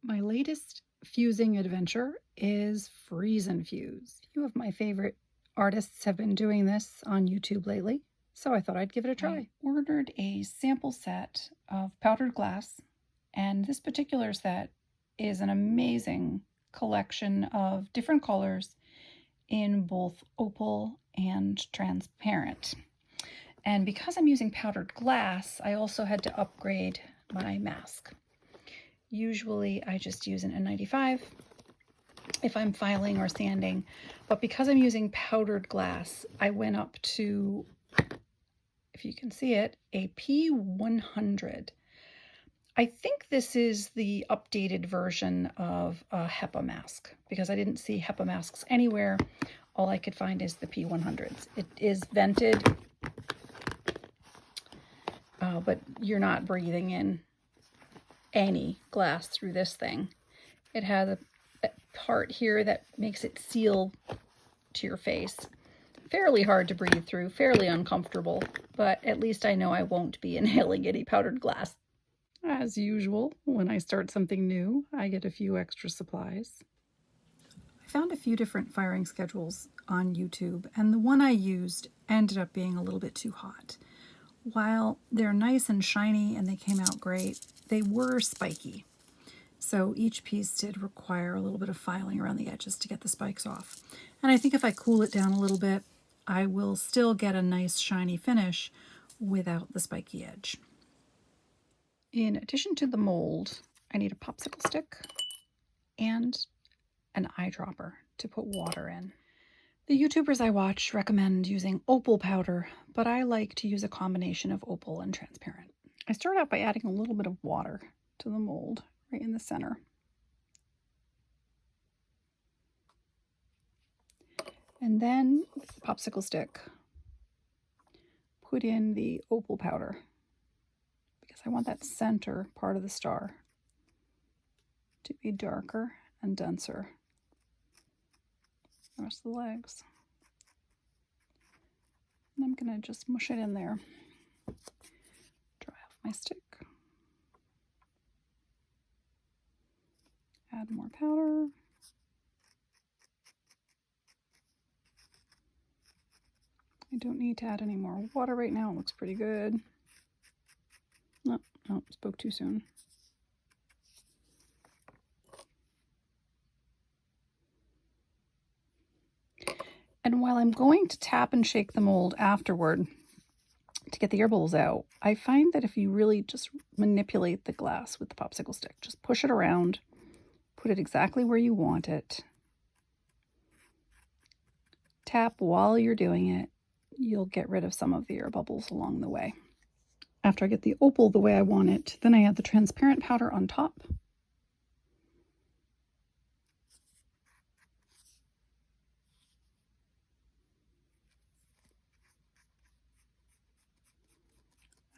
My latest fusing adventure is Freeze and Fuse. Few of my favorite artists have been doing this on YouTube lately, so I thought I'd give it a try. I ordered a sample set of powdered glass, and this particular set is an amazing collection of different colors in both opal and transparent. And because I'm using powdered glass, I also had to upgrade my mask. Usually I just use an N95 if I'm filing or sanding, but because I'm using powdered glass, I went up to, if you can see it, a P100. I think this is the updated version of a HEPA mask because I didn't see HEPA masks anywhere. All I could find is the P100s. It is vented, but you're not breathing in any glass through this thing. It has a part here that makes it seal to your face. Fairly hard to breathe through, fairly uncomfortable, but at least I know I won't be inhaling any powdered glass. As usual, when I start something new, I get a few extra supplies. I found a few different firing schedules on YouTube, and the one I used ended up being a little bit too hot. While they're nice and shiny and they came out great, they were spiky. So each piece did require a little bit of filing around the edges to get the spikes off. And I think if I cool it down a little bit, I will still get a nice shiny finish without the spiky edge. In addition to the mold, I need a popsicle stick and an eyedropper to put water in. The YouTubers I watch recommend using opal powder, but I like to use a combination of opal and transparent. I start out by adding a little bit of water to the mold right in the center. And then with the popsicle stick, put in the opal powder because I want that center part of the star to be darker and denser. The rest of the legs. And I'm going to just mush it in there. Dry off my stick. Add more powder. I don't need to add any more water right now. It looks pretty good. No, spoke too soon. And while I'm going to tap and shake the mold afterward to get the air bubbles out, I find that if you really just manipulate the glass with the popsicle stick, just push it around, put it exactly where you want it, tap while you're doing it, you'll get rid of some of the air bubbles along the way. After I get the opal the way I want it, then I add the transparent powder on top.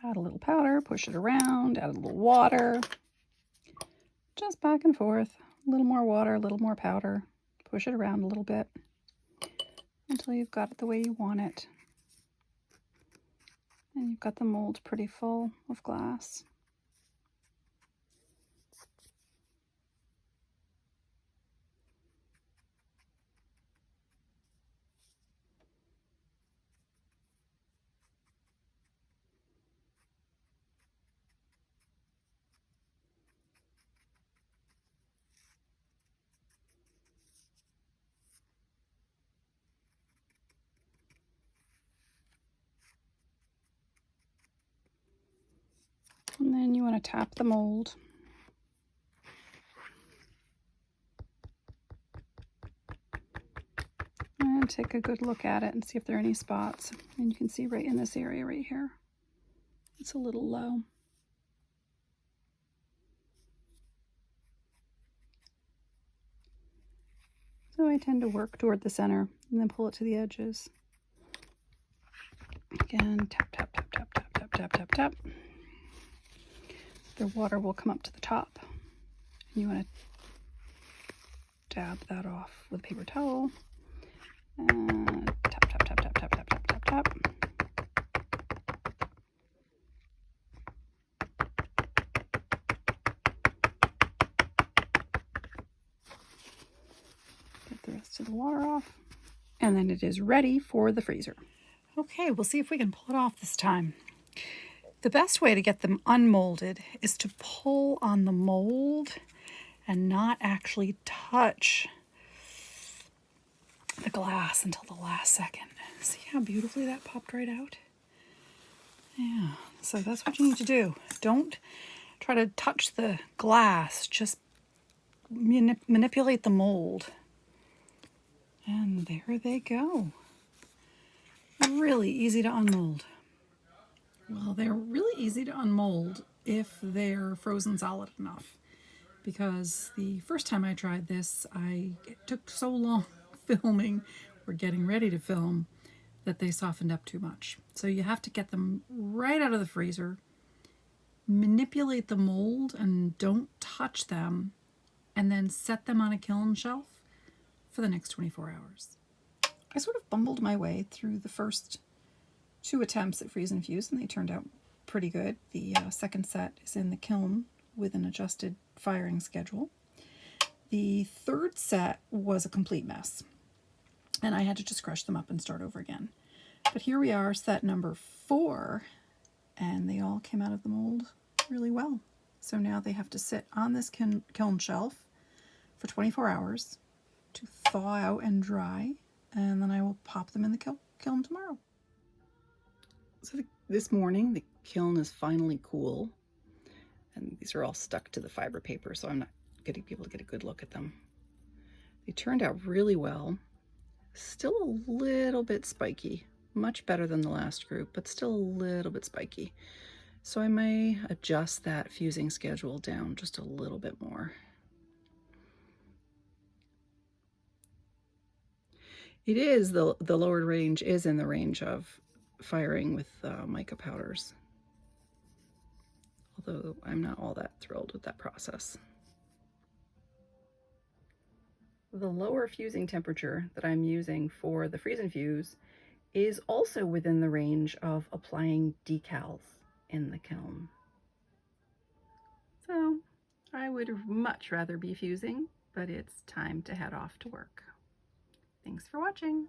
Add a little powder, push it around, add a little water, just back and forth. A little more water, a little more powder, push it around a little bit until you've got it the way you want it. And you've got the mold pretty full of glass. And then you want to tap the mold. And take a good look at it and see if there are any spots. And you can see right in this area right here, it's a little low. So I tend to work toward the center and then pull it to the edges. Again, tap, tap, tap, tap, tap, tap, tap, tap, tap. The water will come up to the top. And you want to dab that off with a paper towel. And tap, tap, tap, tap, tap, tap, tap, tap, tap. rest of the water off. And then it is ready for the freezer. Okay, we'll see if we can pull it off this time. The best way to get them unmolded is to pull on the mold and not actually touch the glass until the last second. See how beautifully that popped right out? Yeah, so that's what you need to do. Don't try to touch the glass, just manipulate the mold. And there they go. Really easy to unmold. Well, they're really easy to unmold if they're frozen solid enough. Because the first time I tried this, it took so long filming or getting ready to film that they softened up too much. So you have to get them right out of the freezer, manipulate the mold and don't touch them, and then set them on a kiln shelf for the next 24 hours. I sort of bumbled my way through the first 2 attempts at freeze and fuse, and they turned out pretty good. The second set is in the kiln with an adjusted firing schedule. The third set was a complete mess, and I had to just crush them up and start over again. But here we are, set number 4, and they all came out of the mold really well. So now they have to sit on this kiln shelf for 24 hours to thaw out and dry, and then I will pop them in the kiln tomorrow. So this morning the kiln is finally cool, and these are all stuck to the fiber paper, so I'm not getting people to get a good look at them. They turned out really well. Still a little bit spiky, much better than the last group, but still a little bit spiky. So I may adjust that fusing schedule down just a little bit more. It is, the lowered range is in the range of firing with mica powders, although I'm not all that thrilled with that process. The lower fusing temperature that I'm using for the freeze and fuse is also within the range of applying decals in the kiln. So I would much rather be fusing, but it's time to head off to work. Thanks for watching.